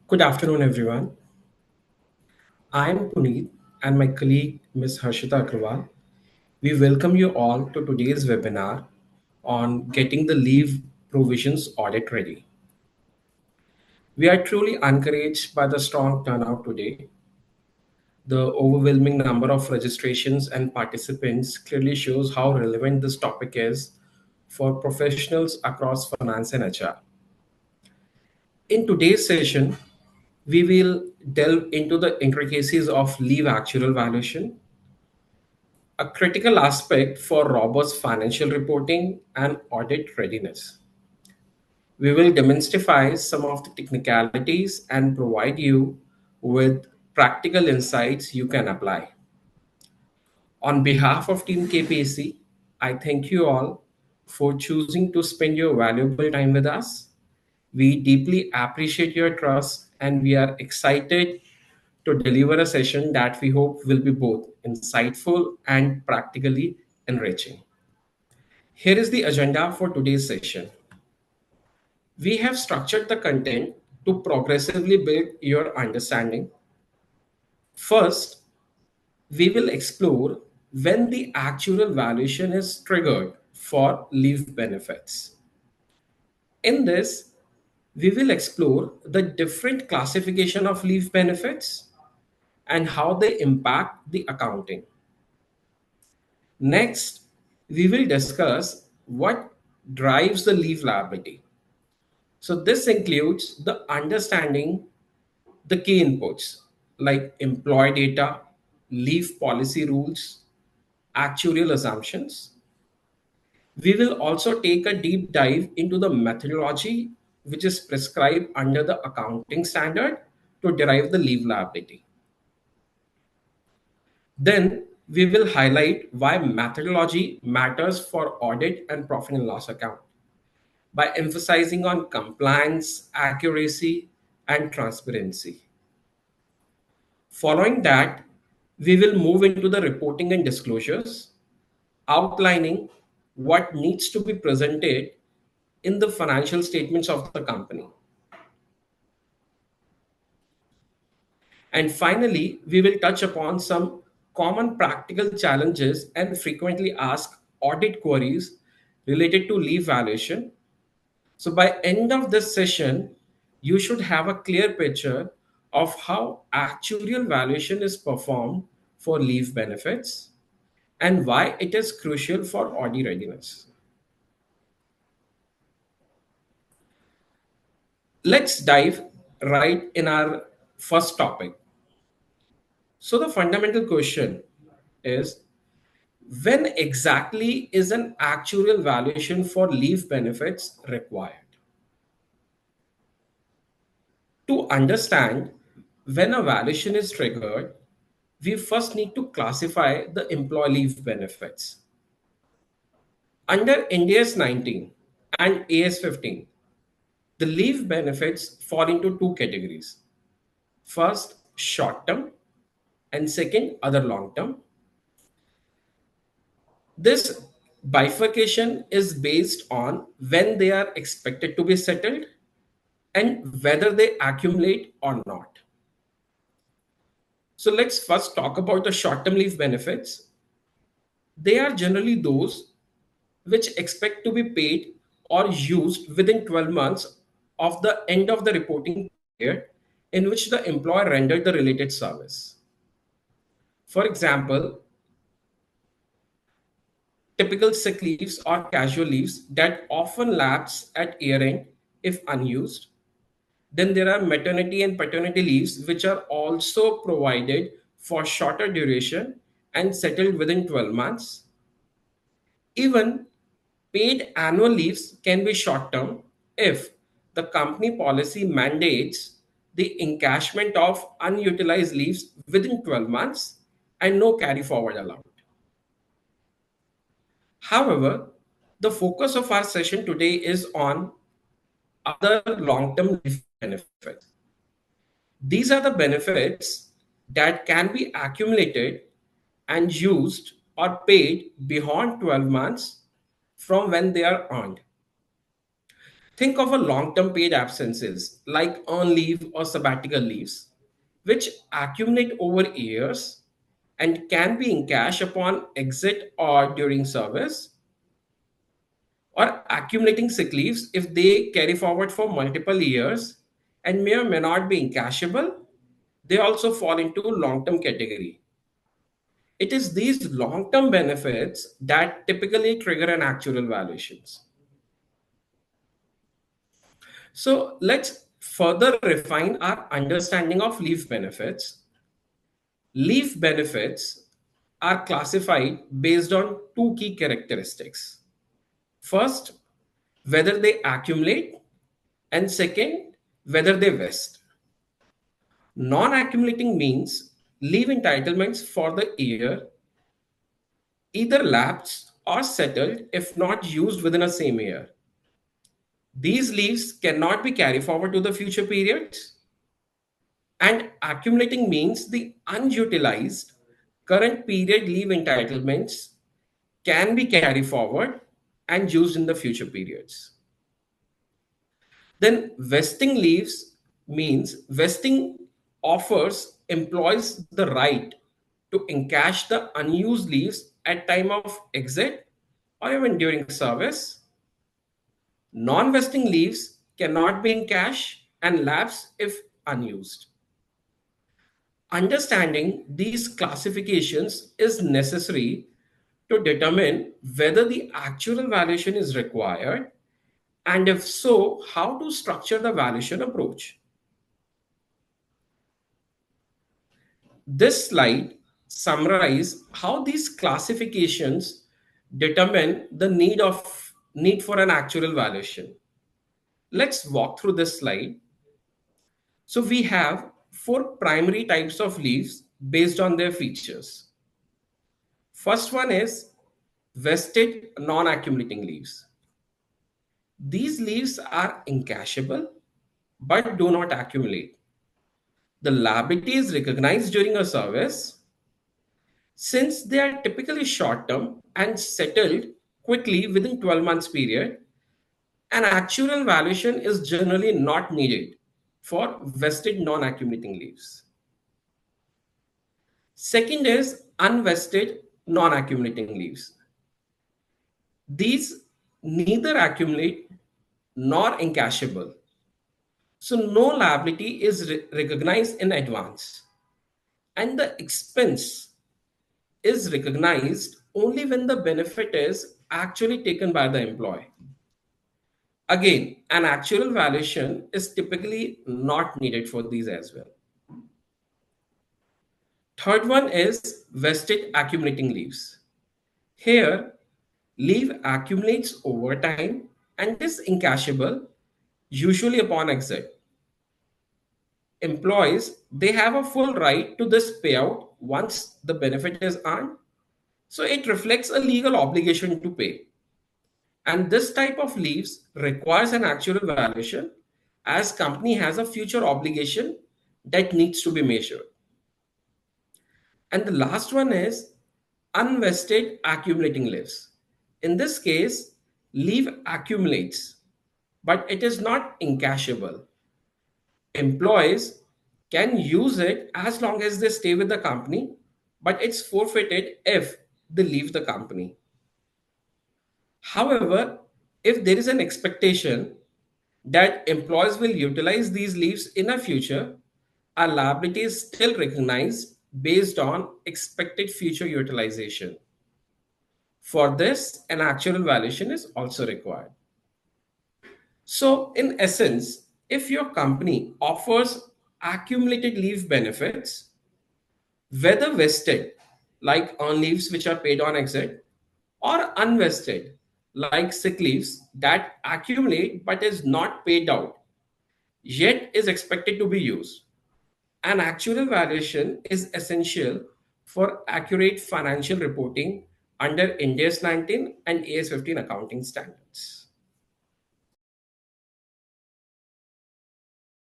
Good afternoon, everyone. I am Puneet and my colleague Ms. Harshita Agrawal. We welcome you all to today's webinar on getting the leave provisions audit ready. We are truly encouraged by the strong turnout today. The overwhelming number of registrations and participants clearly shows how relevant this topic is for professionals across finance and HR. In today's session, we will delve into the intricacies of leave actual valuation, a critical aspect for robust financial reporting and audit readiness. We will demystify some of the technicalities and provide you with practical insights you can apply. On behalf of Team KPC, I thank you all for choosing to spend your valuable time with us. We deeply appreciate your trust and we are excited to deliver a session that we hope will be both insightful and practically enriching. Here is the agenda for today's session. We have structured the content to progressively build your understanding. First, we will explore when the actual valuation is triggered for leave benefits. In this, we will explore the different classification of leave benefits and how they impact the accounting. Next, we will discuss what drives the leave liability. So this includes the understanding the key inputs like employee data, leave policy rules, actuarial assumptions. We will also take a deep dive into the methodology which is prescribed under the accounting standard to derive the leave liability. Then we will highlight why methodology matters for audit and profit and loss account by emphasizing on compliance, accuracy, and transparency. Following that, we will move into the reporting and disclosures, outlining what needs to be presented in the financial statements of the company. And finally, we will touch upon some common practical challenges and frequently asked audit queries related to leave valuation. So by end of this session, you should have a clear picture of how actuarial valuation is performed for leave benefits and why it is crucial for audit readiness. Let's dive right in our first topic. So the fundamental question is when exactly is an actuarial valuation for leave benefits required? To understand when a valuation is triggered, we first need to classify the employee leave benefits. Under NDS 19 and AS 15, the leave benefits fall into two categories. First, short term, and second, other long term. This bifurcation is based on when they are expected to be settled and whether they accumulate or not. So let's first talk about the short term leave benefits. They are generally those which expect to be paid or used within 12 months of the end of the reporting period in which the employer rendered the related service. For example, typical sick leaves or casual leaves that often lapse at year end if unused. Then there are maternity and paternity leaves which are also provided for shorter duration and settled within 12 months. Even paid annual leaves can be short term if the company policy mandates the encashment of unutilized leaves within 12 months and no carry forward allowed. However, the focus of our session today is on other long term leave benefits. These are the benefits that can be accumulated and used or paid beyond 12 months from when they are earned. Think of a long-term paid absences like earned leave or sabbatical leaves, which accumulate over years and can be in cash upon exit or during service, or accumulating sick leaves if they carry forward for multiple years and may or may not be encashable. They also fall into long-term category. It is these long-term benefits that typically trigger an actual valuations. So let's further refine our understanding of leave benefits. Leave benefits are classified based on two key characteristics. First, whether they accumulate, and second, whether they vest. Non accumulating means leave entitlements for the year either lapsed or settled if not used within a same year. These leaves cannot be carried forward to the future periods. And accumulating means the unutilized current period leave entitlements can be carried forward and used in the future periods. Then vesting leaves means vesting offers employees the right to encash the unused leaves at time of exit or even during service. Non-vesting leaves cannot be in cash and lapse if unused. Understanding these classifications is necessary to determine whether the actual valuation is required, and if so, how to structure the valuation approach. This slide summarizes how these classifications determine the need for an actual valuation. Let's walk through this slide. So we have four primary types of leaves based on their features. First one is vested non-accumulating leaves. These leaves are encashable but do not accumulate. The liability is recognized during a service. Since they are typically short term and settled quickly within 12 months period, an actual valuation is generally not needed for vested non-accumulating leaves. Second is unvested non-accumulating leaves. These neither accumulate nor encashable. So no liability is recognized in advance, and the expense is recognized only when the benefit is actually taken by the employee. Again, an actual valuation is typically not needed for these as well. Third one is vested accumulating leaves. Here, leave accumulates over time and is encashable, usually upon exit. Employees, they have a full right to this payout once the benefit is earned. So it reflects a legal obligation to pay. And this type of leaves requires an actual valuation as company has a future obligation that needs to be measured. And the last one is unvested accumulating leaves. In this case, leave accumulates, but it is not encashable. Employees can use it as long as they stay with the company, but it's forfeited if they leave the company. However, if there is an expectation that employees will utilize these leaves in the future, a liability is still recognized based on expected future utilization. For this, an actual valuation is also required. So, in essence, if your company offers accumulated leave benefits, whether vested, like earned leaves which are paid on exit, or unvested, like sick leaves that accumulate but is not paid out, yet is expected to be used. An actual valuation is essential for accurate financial reporting under IND AS 19 and AS 15 accounting standards.